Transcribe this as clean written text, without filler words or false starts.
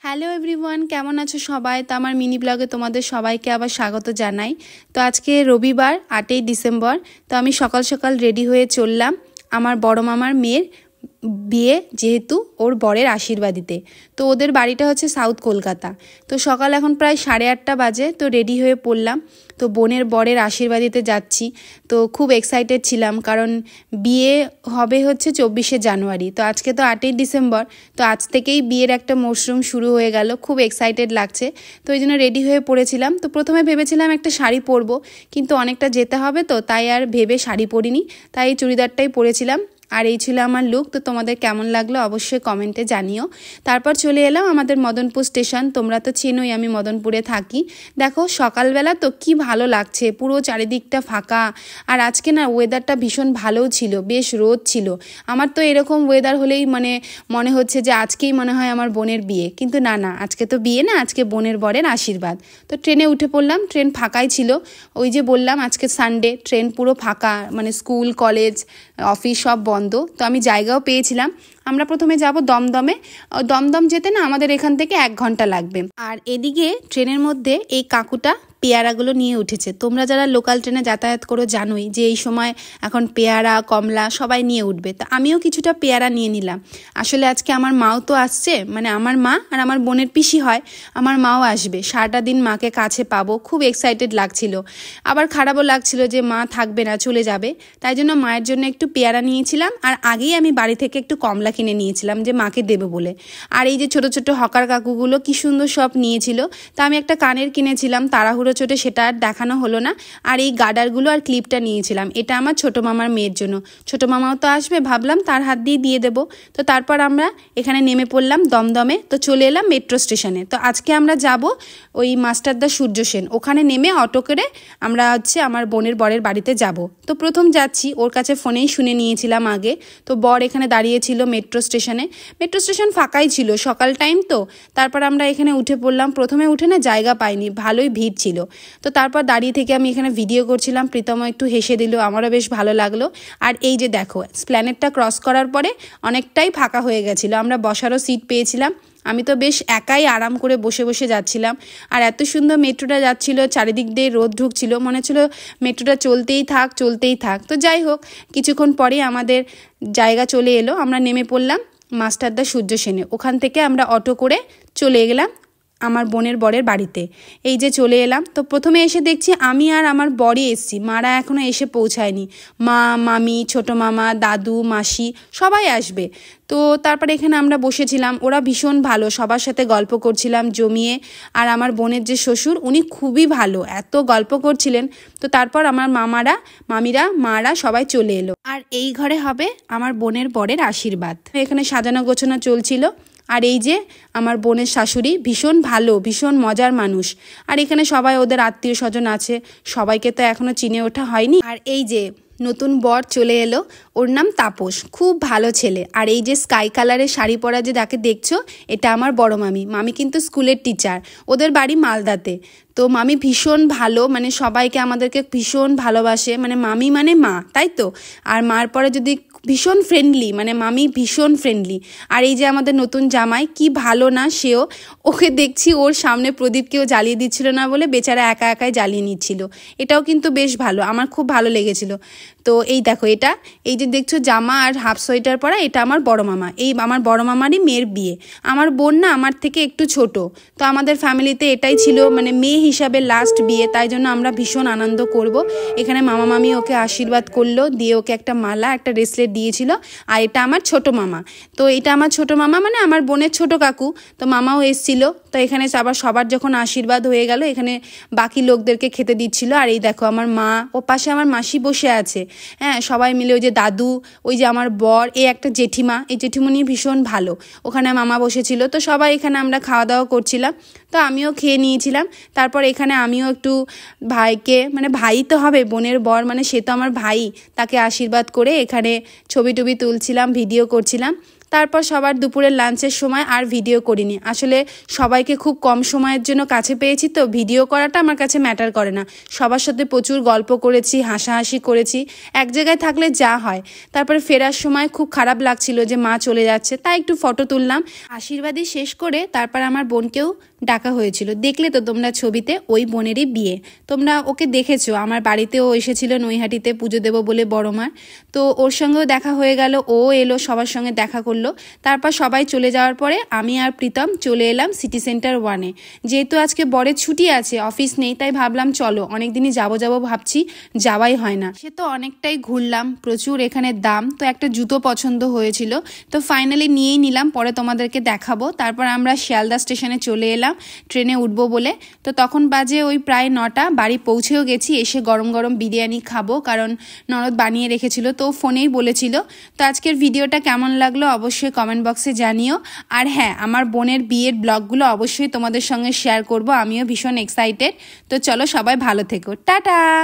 Hello everyone, কেমন আছো সবাই? তো আমার মিনি ব্লগে তোমাদের সবাইকে আবার স্বাগত জানাই। তো আজকে রবিবার 8ই ডিসেম্বর। তো আমি সকাল সকাল রেডি হয়ে চললাম আমার বড় মামার মেয়ের বিয়ে, যেহেতু ওর বরের আশীর্বাদ দিতে। তো ওদের বাড়িটা হচ্ছে সাউথ কলকাতা। তো সকাল এখন প্রায় 8:30 বাজে। তো রেডি হয়ে পড়লাম। তো বোনের বরের আশীর্বাদ দিতে যাচ্ছি। তো খুব এক্সাইটেড ছিলাম, কারণ বিয়ে হবে হচ্ছে 24শে জানুয়ারি। তো আজকে তো 8ই ডিসেম্বর। তো আজ থেকেই বিয়ের একটা মরশুম শুরু হয়ে গেল। খুব এক্সাইটেড লাগছে। তো ওই জন্য রেডি হয়ে পড়েছিলাম। তো প্রথমে ভেবেছিলাম একটা শাড়ি পরবো, কিন্তু অনেকটা যেতে হবে, তো তাই আর ভেবে শাড়ি পরিনি, তাই চুড়িদারটাই পরেছিলাম। আর এই ছিল আমার লুক। তো তোমাদের কেমন লাগলো অবশ্যই কমেন্টে জানিও। তারপর চলে এলাম আমাদের মদনপুর স্টেশন। তোমরা তো চেনোই আমি মদনপুরে থাকি। দেখো সকালবেলা তো কি ভালো লাগছে, পুরো চারিদিকটা ফাঁকা। আর আজকে না ওয়েদারটা ভীষণ ভালোও ছিল, বেশ রোদ ছিল। আমার তো এরকম ওয়েদার হলেই মনে হচ্ছে যে আজকেই মনে হয় আমার বোনের বিয়ে, কিন্তু না, আজকে তো বিয়ে না, আজকে বোনের বরের আশীর্বাদ। তো ট্রেনে উঠে পড়লাম। ট্রেন ফাঁকাই ছিল। ওই যে বললাম আজকে সানডে, ট্রেন পুরো ফাঁকা, স্কুল কলেজ অফিস সব বন্ধ। তো আমি জায়গাও পেয়েছিলাম। আমরা প্রথমে যাব দমদমে। দমদম যেতে না আমাদের এখান থেকে 1 ঘন্টা লাগবে। আর এদিকে ট্রেনের মধ্যে এই কাকুটা পেয়ারাগুলো নিয়ে উঠেছে। তোমরা যারা লোকাল ট্রেনে যাতায়াত করো জানোই যে এই সময় এখন পেয়ারা কমলা সবাই নিয়ে উঠবে। তো আমিও কিছুটা পেয়ারা নিয়ে নিলাম। আসলে আজকে আমার মাও তো আসছে, আমার মা আর আমার বোনের পিসি হয়, আমার মাও আসবে। সারাটা দিন মাকে কাছে পাবো, খুব এক্সাইটেড লাগছিল। আবার খারাপও লাগছিল যে মা থাকবে না, চলে যাবে। তাই জন্য মায়ের জন্য একটু পেয়ারা নিয়েছিলাম। আর আগেই আমি বাড়ি থেকে একটু কমলা কিনে নিয়েছিলাম যে মাকে দেবো বলে। আর এই যে ছোট ছোট হকার কাকুগুলো কি সুন্দর সব নিয়েছিল। তা আমি একটা কানের কিনেছিলাম, তাড়াহুড়ো চোটে সেটা আর দেখানো হলো না। আর এই গার্ডারগুলো আর ক্লিপটা নিয়েছিলাম, এটা আমার ছোট মামার মেয়ের জন্য। ছোট মামাও তো আসবে, ভাবলাম তার হাত দিয়ে দেবো। তো তারপর আমরা এখানে নেমে পড়লাম দমদমে। তো চলে এলাম মেট্রো স্টেশনে। তো আজকে আমরা যাব ওই মাস্টারদা সূর্য সেন, ওখানে নেমে অটো করে আমরা আমার বোনের বরের বাড়িতে যাব। তো প্রথম যাচ্ছি, ওর কাছে ফোনেই শুনে নিয়েছিলাম আগে। তো বর এখানে দাঁড়িয়েছিল মেট্রো স্টেশনে। মেট্রো স্টেশন ফাঁকাই ছিল, সকাল টাইম তো। তারপর আমরা এখানে উঠে পড়লাম। প্রথমে উঠে না জায়গা পাইনি, ভালোই ভিড় ছিল। তো তারপর দাঁড়িয়ে থেকে আমি এখানে ভিডিও করছিলাম। প্রীতমও একটু হেসে দিল, আমারও বেশ ভালো লাগলো। আর এই যে দেখো, স্প্ল্যানেডটা ক্রস করার পরে অনেকটাই ফাঁকা হয়ে গেছিলো, আমরা বসারও সিট পেয়েছিলাম। আমি তো বেশ একাই আরাম করে বসে বসে যাচ্ছিলাম। আর এত সুন্দর মেট্রোটা যাচ্ছিল, চারিদিক দিয়ে রোদ ঢুকছিল, মনে হচ্ছিল মেট্রোটা চলতেই থাক। তো যাই হোক, কিছুক্ষণ পরেই আমাদের জায়গা চলে এলো। আমরা নেমে পড়লাম মাস্টারদা সূর্য সেনে। ওখান থেকে আমরা অটো করে চলে গেলাম আমার বোনের বরের বাড়িতে। এই যে চলে এলাম। তো প্রথমে এসে দেখছি আমি আর আমার বরই এসছি, মারা এখনও এসে পৌঁছায়নি। মা, মামি, ছোট মামা, দাদু, মাসি সবাই আসবে। তো তারপরে এখানে আমরা বসেছিলাম। ওরা ভীষণ ভালো, সবার সাথে গল্প করছিলাম জমিয়ে। আর আমার বোনের যে শ্বশুর, উনি খুবই ভালো, এত গল্প করছিলেন। তো তারপর আমার মামিরা, মারা সবাই চলে এলো। আর এই ঘরে হবে আমার বোনের বরের আশীর্বাদ। এখানে সাজানো গোছানো চলছিল। আর এই যে আমার বোনের শাশুড়ি, ভীষণ ভালো, ভীষণ মজার মানুষ। আর এখানে সবাই ওদের আত্মীয় স্বজন আছে, সবাইকে তো এখনো চিনে ওঠা হয়নি। আর এই যে নতুন বর চলে এলো, ওর নাম তাপস, খুব ভালো ছেলে। আর এই যে স্কাই কালারের শাড়ি পরা যে যাকে দেখছো, এটা আমার বড় মামি কিন্তু স্কুলের টিচার, ওদের বাড়ি মালদাতে। তো মামি ভীষণ ভালো, সবাইকে আমাদেরকে ভীষণ ভালোবাসে, মামি মা, তাই তো। আর মার পরে যদি ভীষণ ফ্রেন্ডলি, মামি ভীষণ ফ্রেন্ডলি। আর এই যে আমাদের নতুন জামাই, কি ভালো না সেও। ওকে দেখছি ওর সামনে প্রদীপকেও জ্বালিয়ে দিচ্ছিল না বলে বেচারা একাই জ্বালিয়ে নিচ্ছিল। এটাও কিন্তু বেশ ভালো, আমার খুব ভালো লেগেছিল। তো এই দেখো, এই যে দেখছো জামা আর হাফ সোয়েটার পরা, এটা আমার বড় মামা। এই আমার বড় মামারই মেয়ের বিয়ে। আমার বোন না আমার থেকে একটু ছোট। তো আমাদের ফ্যামিলিতে এটাই ছিল মেয়ে হিসাবে লাস্ট বিয়ে, তাই জন্য আমরা ভীষণ আনন্দ করব। এখানে মামা মামি ওকে আশীর্বাদ করলো, দিয়ে ওকে একটা মালা, একটা ব্রেসলেট দিয়েছিল। আর এটা আমার ছোট মামা। তো এটা আমার ছোট মামা, আমার বোনের ছোট কাকু। তো মামাও এসছিল। তো এখানে আবার সবার যখন আশীর্বাদ হয়ে গেল, এখানে বাকি লোকদেরকে খেতে দিচ্ছিল। আর এই দেখো আমার মা, ও পাশে আমার মাসি বসে আছে। হ্যাঁ, সবাই মিলে, ওই যে দাদু, ওই যে আমার বর, এই একটা জেঠিমা, এই জেঠিমনি ভীষণ ভালো, ওখানে মামা বসেছিল। তো সবাই এখানে আমরা খাওয়া দাওয়া করছিলাম। তো আমিও খেয়ে নিয়েছিলাম। তারপর এখানে আমিও একটু ভাইকে, ভাই তো হবে, বোনের বর সে তো আমার ভাই, তাকে আশীর্বাদ করে এখানে ছবি টবি তুলছিলাম, ভিডিও করছিলাম। তারপর সবার দুপুরের লাঞ্চের সময় আর ভিডিও করিনি। আসলে সবাইকে খুব কম সময়ের জন্য কাছে পেয়েছি, তো ভিডিও করাটা আমার কাছে ম্যাটার করে না। সবার সাথে প্রচুর গল্প করেছি, হাসাহাসি করেছি, এক জায়গায় থাকলে যা হয়। তারপরে ফেরার সময় খুব খারাপ লাগছিল যে মা চলে যাচ্ছে, তাই একটু ফটো তুললাম। আশীর্বাদই শেষ করে তারপর আমার বোনকেও ডাকা হয়েছিল। দেখলে তো তোমরা ছবিতে, ওই বোনেরই বিয়ে। তোমরা ওকে দেখেছো, আমার বাড়িতেও এসেছিল নৈহাটিতে পুজো দেবো বলে বড় মার। তো ওর সঙ্গেও দেখা হয়ে গেল, ও এলো, সবার সঙ্গে দেখা করলো। তারপর সবাই চলে যাওয়ার পরে আমি আর প্রীতম চলে এলাম সিটি সেন্টার 1-এ। যেহেতু আজকে বরের ছুটি আছে, অফিস নেই, তাই ভাবলাম চলো, অনেকদিনই যাবো ভাবছি, যাওয়াই হয় না। সে তো অনেকটাই ঘুরলাম, প্রচুর এখানে দাম। তো একটা জুতো পছন্দ হয়েছিল, তো ফাইনালি নিয়েই নিলাম, পরে তোমাদেরকে দেখাবো। তারপর আমরা শিয়ালদা স্টেশনে চলে এলাম ট্রেনে উঠবো বলে। তো তখন বাজে ওই প্রায় 9টা, বাড়ি পৌঁছেও গেছি। এসে গরম গরম বিরিয়ানি খাবো, কারণ ননদ বানিয়ে রেখেছিল, তো ফোনেই বলেছিল। তো আজকের ভিডিওটা কেমন লাগলো অবশ্যই কমেন্ট বক্সে জানিও। আর হ্যাঁ, আমার বোনের বিয়ের ব্লগগুলো অবশ্যই তোমাদের সঙ্গে শেয়ার করব, আমিও ভীষণ এক্সাইটেড। তো চলো, সবাই ভালো থেকো, টাটা।